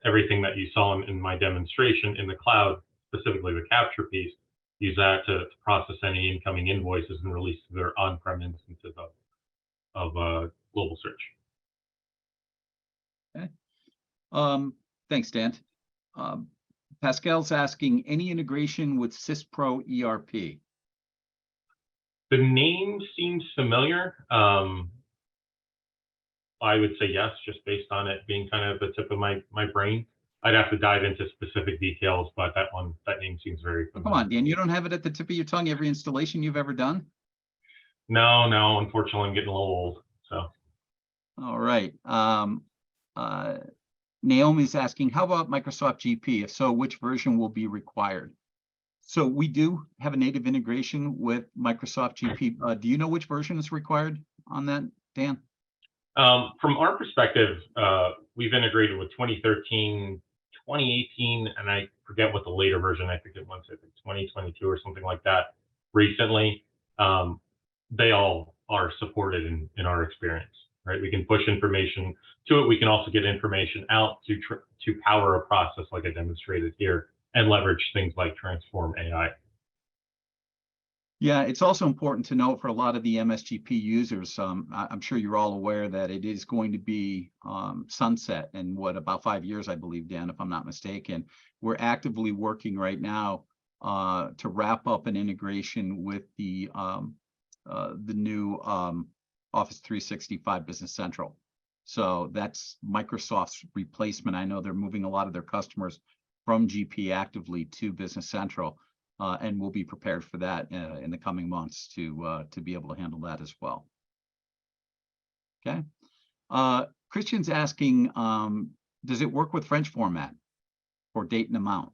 everything that you saw in my demonstration in the cloud, specifically the capture piece, use that to process any incoming invoices and release to their on-prem instances of Global Search.
Okay. Thanks, Dan. Pascal's asking, any integration with SysPro ERP?
The name seems familiar. I would say yes, just based on it being kind of the tip of my brain. I'd have to dive into specific details, but that name seems very
Come
familiar.
on, Dan, you don't have it at the tip of your tongue every installation you've ever done?
No, unfortunately, I'm getting a little old. So
All right. Naomi's asking, how about Microsoft GP? If so, which version will be required? So we do have a native integration with Microsoft GP. Do you know which version is required on that, Dan?
from our perspective, we've integrated with 2013, 2018, and I forget what the later version, I think it was, I think 2022 or something like that recently. They all are supported in our experience, right? We can push information to it. We can also get information out to power a process like I demonstrated here and leverage things like TransformAI.
Yeah, it's also important to note for a lot of the MSGP users, I'm sure you're all aware that it is going to be sunset in about 5 years, I believe, Dan, if I'm not mistaken. We're actively working right now to wrap up an integration with the new Office 365 Business Central. So that's Microsoft's replacement. I know they're moving a lot of their customers from GP actively to Business Central. And we'll be prepared for that in the coming months to be able to handle that as well. Okay. Christian's asking, does it work with French format for date and amount?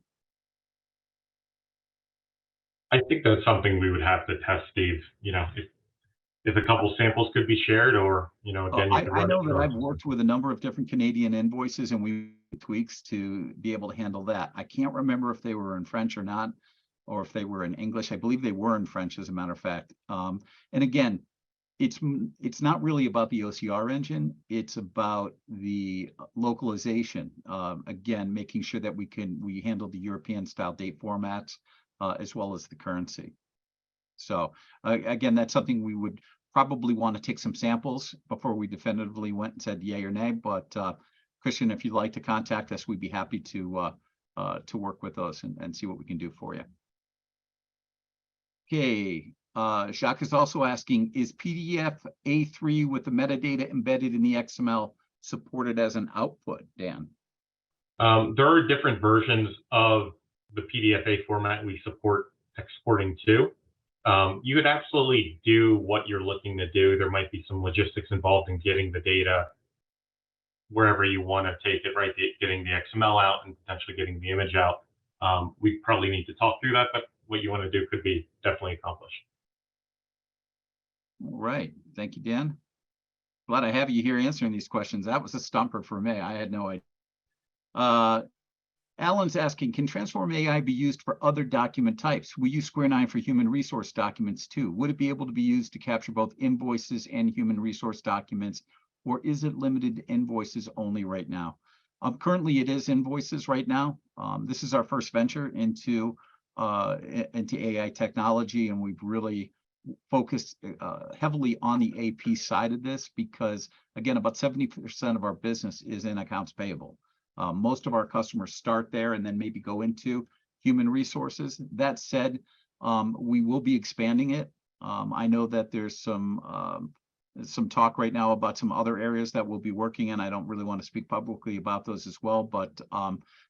I think that's something we would have to test, Steve. You know, if a couple samples could be shared, or again, you could
I
run
know
it
that
through.
I've worked with a number of different Canadian invoices, and we tweaks to be able to handle that. I can't remember if they were in French or not, or if they were in English. I believe they were in French, as a matter of fact. And again, it's not really about the OCR engine. It's about the localization. Again, making sure that we handle the European style date formats as well as the currency. So again, that's something we would probably want to take some samples before we definitively went and said yay or nay. But Christian, if you'd like to contact us, we'd be happy to work with those and see what we can do for you. Okay, Jacques is also asking, is PDF A3 with the metadata embedded in the XML supported as an output, Dan?
There are different versions of the PDFA format we support exporting to. You could absolutely do what you're looking to do. There might be some logistics involved in getting the data wherever you want to take it, right? Getting the XML out and potentially getting the image out. We probably need to talk through that, but what you want to do could be definitely accomplished.
All right, thank you, Dan. Glad I have you here answering these questions. That was a stumper for me. I had no idea. Alan's asking, can TransformAI be used for other document types? We use Square 9 for human resource documents too. Would it be able to be used to capture both invoices and human resource documents, or is it limited to invoices only right now? Currently, it is invoices right now. This is our first venture into AI technology, and we've really focused heavily on the AP side of this because, again, about 70% of our business is in accounts payable. Most of our customers start there and then maybe go into human resources. That said, we will be expanding it. I know that there's some talk right now about some other areas that we'll be working in. I don't really want to speak publicly about those as well, but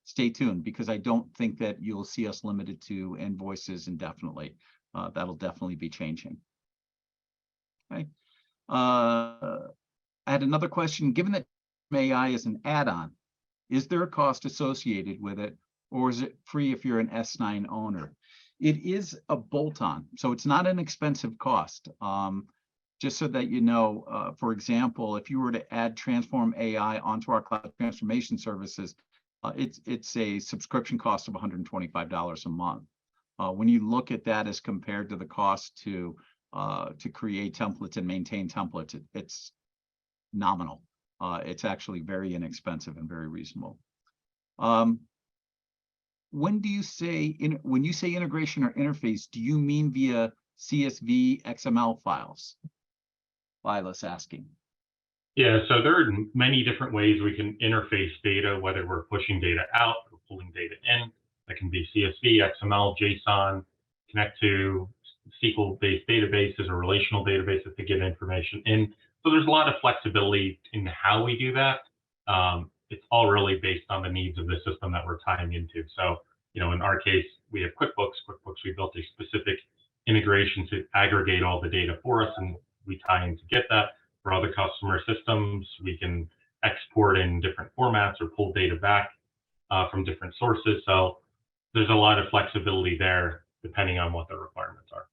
stay tuned because I don't think that you'll see us limited to invoices indefinitely. That'll definitely be changing. Okay. I had another question. Given that AI is an add-on, is there a cost associated with it, or is it free if you're an S9 owner? It is a bolt-on, so it's not an expensive cost. Just so that you know, for example, if you were to add TransformAI onto our cloud transformation services, it's a subscription cost of $125 a month. When you look at that as compared to the cost to create templates and maintain templates, it's nominal. It's actually very inexpensive and very reasonable. When you say integration or interface, do you mean via CSV XML files? Lila's asking.
Yeah, so there are many different ways we can interface data, whether we're pushing data out or pulling data in. That can be CSV, XML, JSON, connect to SQL-based databases or relational databases to get information in. So there's a lot of flexibility in how we do that. It's all really based on the needs of the system that we're tying into. So, in our case, we have QuickBooks. We built a specific integration to aggregate all the data for us, and we tie in to get that. For other customer systems, we can export in different formats or pull data back from different sources. So there's a lot of flexibility there depending on what the requirements are.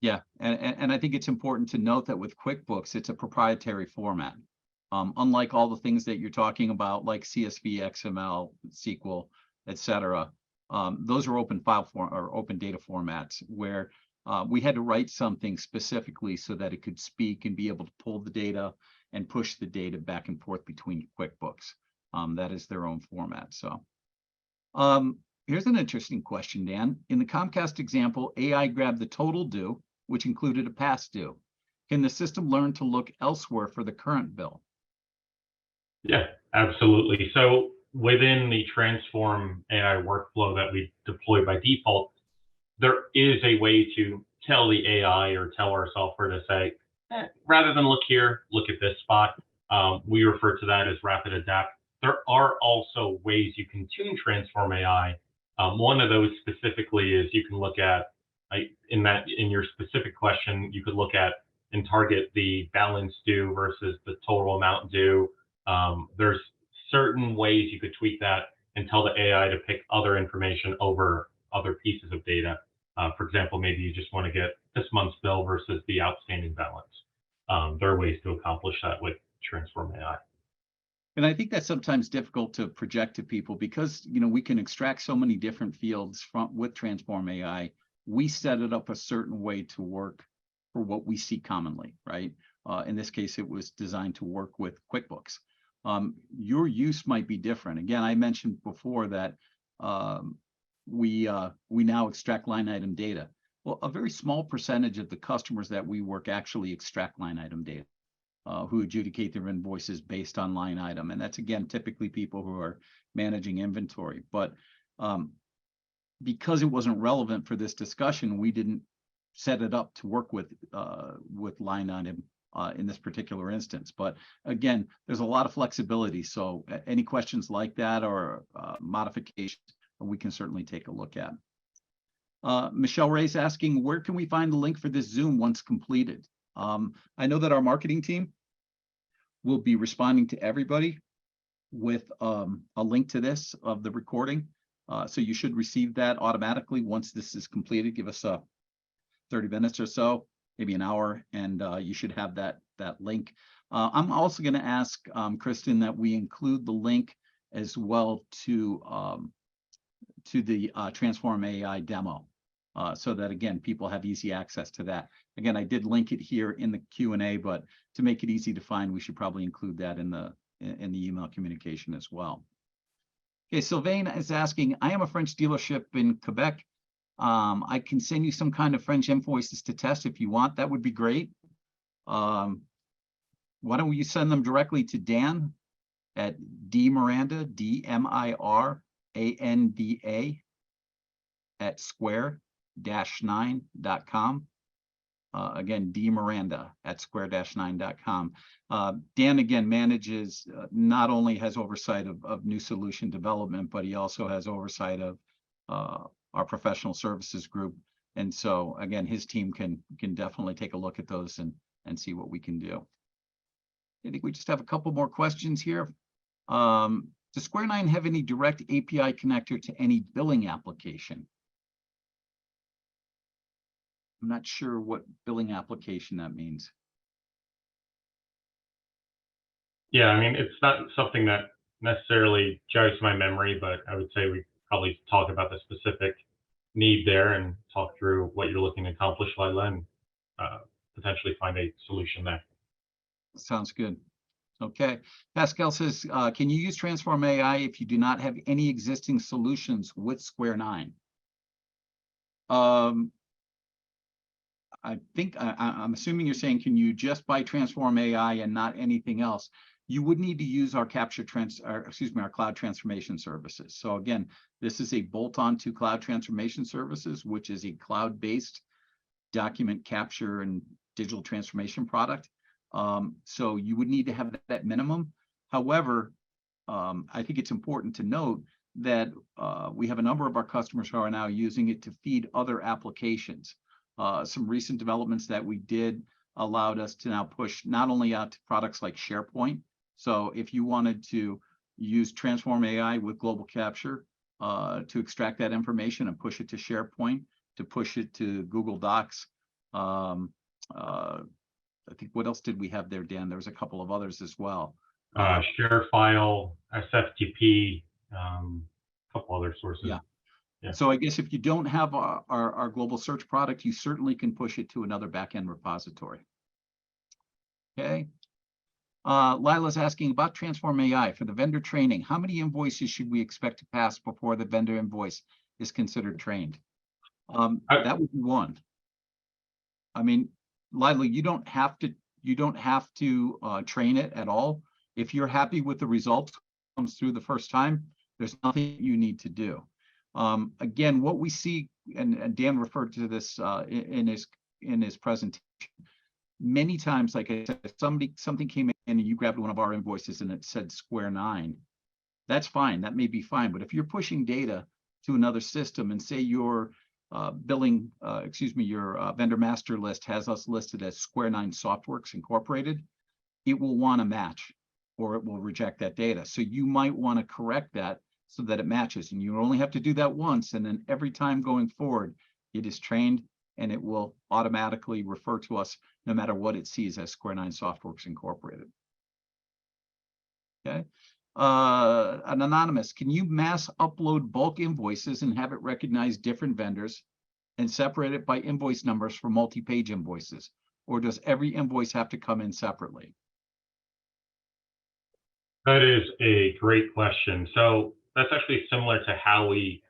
Yeah, and I think it's important to note that with QuickBooks, it's a proprietary format. Unlike all the things that you're talking about, like CSV, XML, SQL, etc., those are open file form or open data formats where we had to write something specifically so that it could speak and be able to pull the data and push the data back and forth between QuickBooks. That is their own format. So here's an interesting question, Dan. In the Comcast example, AI grabbed the total due, which included a past due. Can the system learn to look elsewhere for the current bill?
Yeah, absolutely. So within the TransformAI workflow that we deploy by default, there is a way to tell the AI or tell our software to say, rather than look here, look at this spot. We refer to that as rapid adapt. There are also ways you can tune TransformAI. One of those specifically is you can look at, in your specific question, you could look at and target the balance due versus the total amount due. There's certain ways you could tweak that and tell the AI to pick other information over other pieces of data. For example, maybe you just want to get this month's bill versus the outstanding balance. There are ways to accomplish that with TransformAI.
And I think that's sometimes difficult to project to people because we can extract so many different fields with TransformAI. We set it up a certain way to work for what we see commonly, right? In this case, it was designed to work with QuickBooks. Your use might be different. Again, I mentioned before that we now extract line item data. Well, a very small percentage of the customers that we work actually extract line item data, who adjudicate their invoices based on line item. And that's, again, typically people who are managing inventory. But because it wasn't relevant for this discussion, we didn't set it up to work with line item in this particular instance. But again, there's a lot of flexibility. So any questions like that or modifications, we can certainly take a look at. Michelle Ray's asking, where can we find the link for this Zoom once completed? I know that our marketing team will be responding to everybody with a link to this of the recording. So you should receive that automatically once this is completed. Give us 30 minutes or so, maybe an hour, and you should have that link. I'm also going to ask Kristen that we include the link as well to the TransformAI demo, so that, again, people have easy access to that. Again, I did link it here in the Q&A, but to make it easy to find, we should probably include that in the email communication as well. Okay, Sylvain is asking, I am a French dealership in Quebec. I can send you some kind of French invoices to test if you want. That would be great. Why don't you send them directly to Dan at dmiranda, DMIRANDA at square-9.com. Again, dmiranda at square-9.com. Dan, again, manages, not only has oversight of new solution development, but he also has oversight of our professional services group. And so, again, his team can definitely take a look at those and see what we can do. I think we just have a couple more questions here. Does Square9 have any direct API connector to any billing application? I'm not sure what billing application that means.
Yeah, I mean, it's not something that necessarily jogs my memory, but I would say we probably talk about the specific need there and talk through what you're looking to accomplish, Lila, and potentially find a solution there. Sounds
good. Okay. Pascal says, can you use TransformAI if you do not have any existing solutions with Square9? I think I'm assuming you're saying, can you just buy TransformAI and not anything else? You would need to use our our cloud transformation services. So again, this is a bolt-on to cloud transformation services, which is a cloud-based document capture and digital transformation product. So you would need to have that minimum. However, I think it's important to note that we have a number of our customers who are now using it to feed other applications. Some recent developments that we did allowed us to now push not only out to products like SharePoint. So if you wanted to use TransformAI with global capture to extract that information and push it to SharePoint, to push it to Google Docs. I think, what else did we have there, Dan? There was a couple of others as well.
Share file, SFTP, a couple other sources.
Yeah.
Yeah.
So I guess if you don't have our global search product, you certainly can push it to another backend repository. Okay. Lila's asking about TransformAI for the vendor training. How many invoices should we expect to pass before the vendor invoice is considered trained? That would be one. I mean, Lila, you don't have to train it at all. If you're happy with the results comes through the first time, there's nothing you need to do. Again, what we see, and Dan referred to this in his presentation, many times, like I said, if something came in and you grabbed one of our invoices and it said Square 9, that's fine. That may be fine. But if you're pushing data to another system and say your your vendor master list has us listed as Square 9 Softworks Incorporated, it will want to match or it will reject that data. So you might want to correct that so that it matches. And you only have to do that once. And then every time going forward, it is trained and it will automatically refer to us no matter what it sees as Square 9 Softworks Incorporated. Okay. An anonymous, can you mass upload bulk invoices and have it recognize different vendors and separate it by invoice numbers for multi-page invoices? Or does every invoice have to come in separately?
That is a great question. So that's actually similar to how we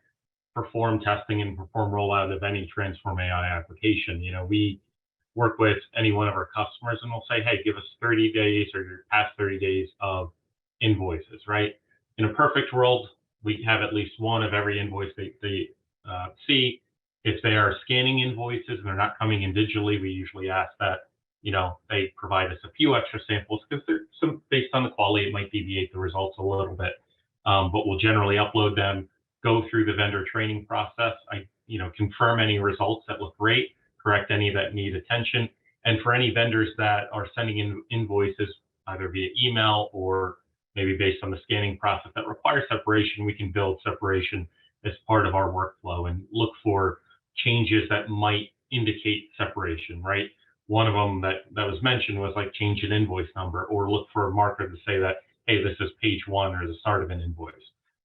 perform testing and perform rollout of any TransformAI application. You know, we work with any one of our customers and we'll say, hey, give us 30 days or your past 30 days of invoices, right? In a perfect world, we have at least one of every invoice they see. If they are scanning invoices and they're not coming in digitally, we usually ask that, you know, they provide us a few extra samples because based on the quality, it might deviate the results a little bit. But we'll generally upload them, go through the vendor training process. Confirm any results that look great, correct any that need attention. And for any vendors that are sending in invoices, either via email or maybe based on the scanning process that requires separation, we can build separation as part of our workflow and look for changes that might indicate separation, right? One of them that was mentioned was like change an invoice number or look for a marker to say that, hey, this is page 1 or the start of an invoice.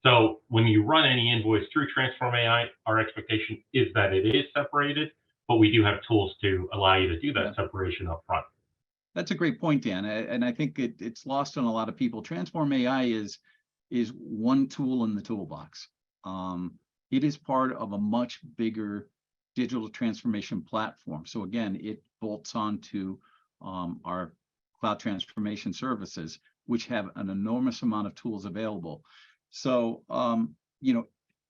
So when you run any invoice through TransformAI, our expectation is that it is separated, but we do have tools to allow you to do that separation up front.
That's a great point, Dan. And I think it's lost on a lot of people. TransformAI is one tool in the toolbox. It is part of a much bigger digital transformation platform. So again, it bolts onto our cloud transformation services, which have an enormous amount of tools available. So,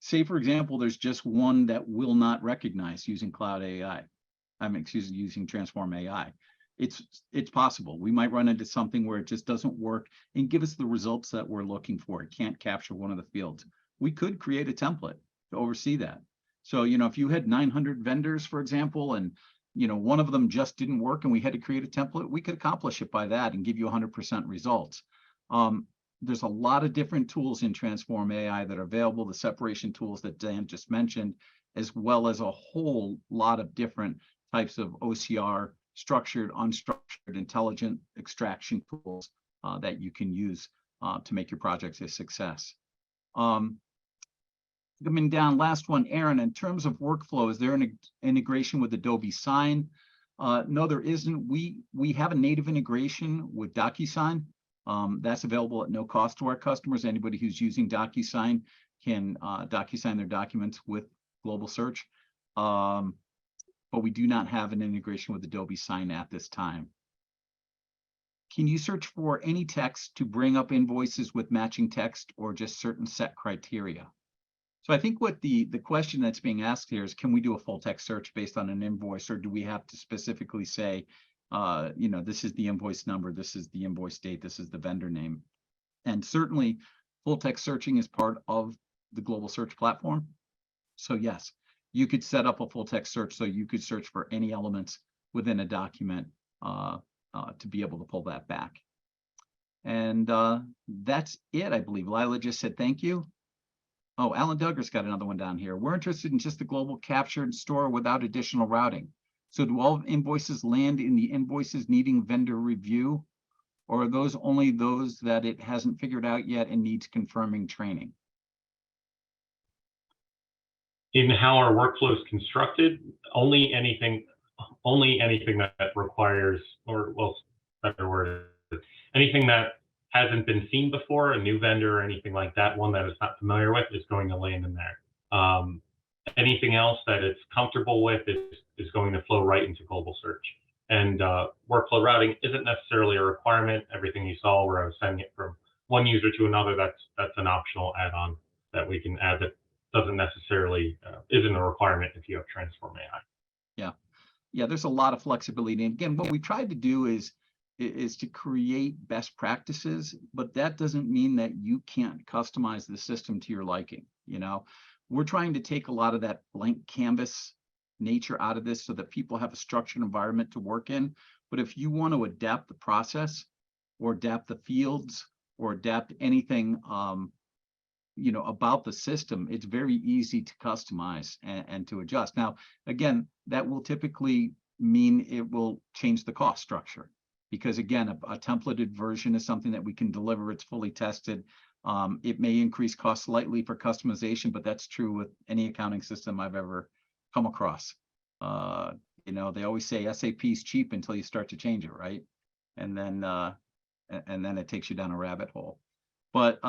say for example, there's just one that will not recognize using cloud AI. Using TransformAI. It's possible. We might run into something where it just doesn't work and give us the results that we're looking for. It can't capture one of the fields. We could create a template to oversee that. So, if you had 900 vendors, for example, and, one of them just didn't work and we had to create a template, we could accomplish it by that and give you 100% results. There's a lot of different tools in TransformAI that are available, the separation tools that Dan just mentioned, as well as a whole lot of different types of OCR, structured, unstructured, intelligent extraction tools that you can use to make your projects a success. Coming down, last one, Aaron, in terms of workflow, is there an integration with Adobe Sign? No, there isn't. We have a native integration with DocuSign. That's available at no cost to our customers. Anybody who's using DocuSign can DocuSign their documents with Global Search. But we do not have an integration with Adobe Sign at this time. Can you search for any text to bring up invoices with matching text or just certain set criteria? So I think what the question that's being asked here is, can we do a full text search based on an invoice, or do we have to specifically say this is the invoice number, this is the invoice date, this is the vendor name. And certainly full text searching is part of the global search platform. So yes, you could set up a full text search so you could search for any elements within a document to be able to pull that back. And that's it, I believe. Lila just said thank you. Oh, Alan Duggar's got another one down here. We're interested in just the global capture and store without additional routing. So do all invoices land in the invoices needing vendor review, or are those only those that it hasn't figured out yet and needs confirming training?
In how our workflow is constructed, only anything that requires, or well, better word, anything that hasn't been seen before, a new vendor or anything like that, one that is not familiar with, is going to land in there. Anything else that it's comfortable with is going to flow right into global search. And workflow routing isn't necessarily a requirement. Everything you saw where I was sending it from one user to another, that's an optional add-on that we can add that doesn't necessarily isn't a requirement if you have TransformAI.
Yeah, there's a lot of flexibility. And again, what we tried to do is to create best practices, but that doesn't mean that you can't customize the system to your liking. We're trying to take a lot of that blank canvas nature out of this so that people have a structured environment to work in. But if you want to adapt the process or adapt the fields or adapt anything about the system, it's very easy to customize and to adjust. Now, again, that will typically mean it will change the cost structure, because again, a templated version is something that we can deliver. It's fully tested. It may increase cost slightly for customization, but that's true with any accounting system I've ever come across. They always say SAP is cheap until you start to change it, right? And then it takes you down a rabbit hole. But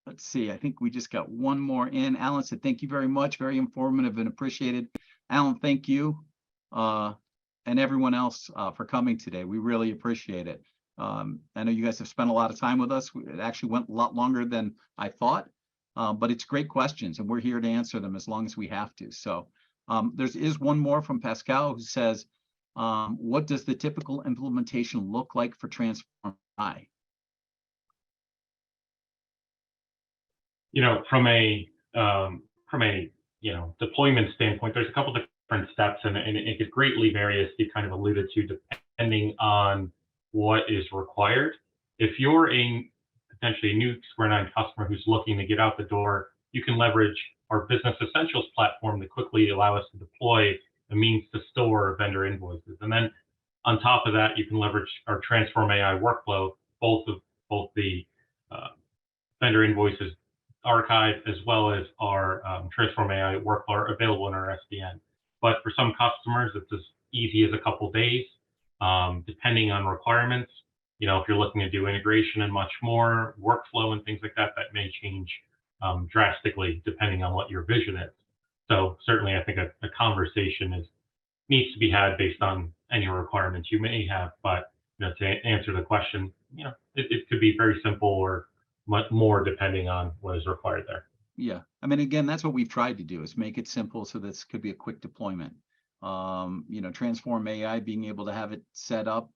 let's see, I think we just got one more in. Alan said, thank you very much. Very informative and appreciated. Alan, thank you. And everyone else for coming today. We really appreciate it. I know you guys have spent a lot of time with us. It actually went a lot longer than I thought, but it's great questions and we're here to answer them as long as we have to. So there is one more from Pascal who says, what does the typical implementation look like for TransformAI?
From a deployment standpoint, there's a couple different steps, and it could greatly vary, as you kind of alluded to, depending on what is required. If you're potentially a new Square 9 customer who's looking to get out the door, you can leverage our Business Essentials platform to quickly allow us to deploy a means to store vendor invoices. And then on top of that, you can leverage our TransformAI workflow, both the vendor invoices archive as well as our TransformAI workflow are available in our SDN. But for some customers, it's as easy as a couple days, depending on requirements. If you're looking to do integration and much more, workflow and things like that, that may change drastically depending on what your vision is. So certainly, I think a conversation needs to be had based on any requirements you may have. But to answer the question, it could be very simple or much more depending on what is required there.
Yeah, I mean, again, that's what we've tried to do, is make it simple so this could be a quick deployment. TransformAI being able to have it set up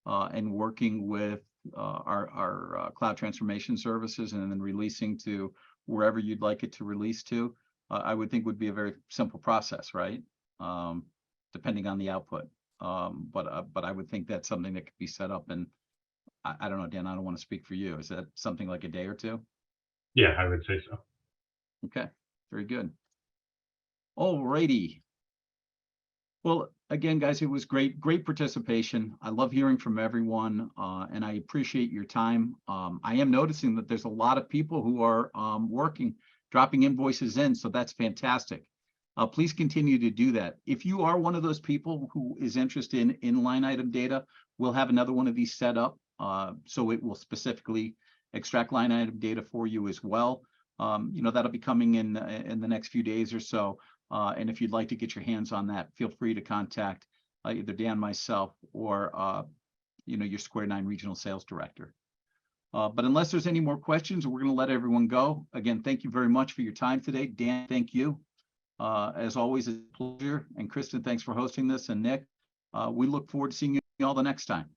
and working with our cloud transformation services and then releasing to wherever you'd like it to release to, I would think would be a very simple process, right? Depending on the output. But I would think that's something that could be set up. And I don't know, Dan, I don't want to speak for you. Is that something like a day or two?
Yeah, I would say so.
Okay, very good. All righty. Well, again, guys, it was great participation. I love hearing from everyone, and I appreciate your time. I am noticing that there's a lot of people who are dropping invoices in, so that's fantastic. Please continue to do that. If you are one of those people who is interested in line item data, we'll have another one of these set up, so it will specifically extract line item data for you as well. That'll be coming in the next few days or so. And if you'd like to get your hands on that, feel free to contact either Dan, myself, or your Square 9 regional sales director. But unless there's any more questions, we're going to let everyone go. Again, thank you very much for your time today. Dan, thank you. As always, it's a pleasure. And Kristen, thanks for hosting this. And Nick, we look forward to seeing you all the next time.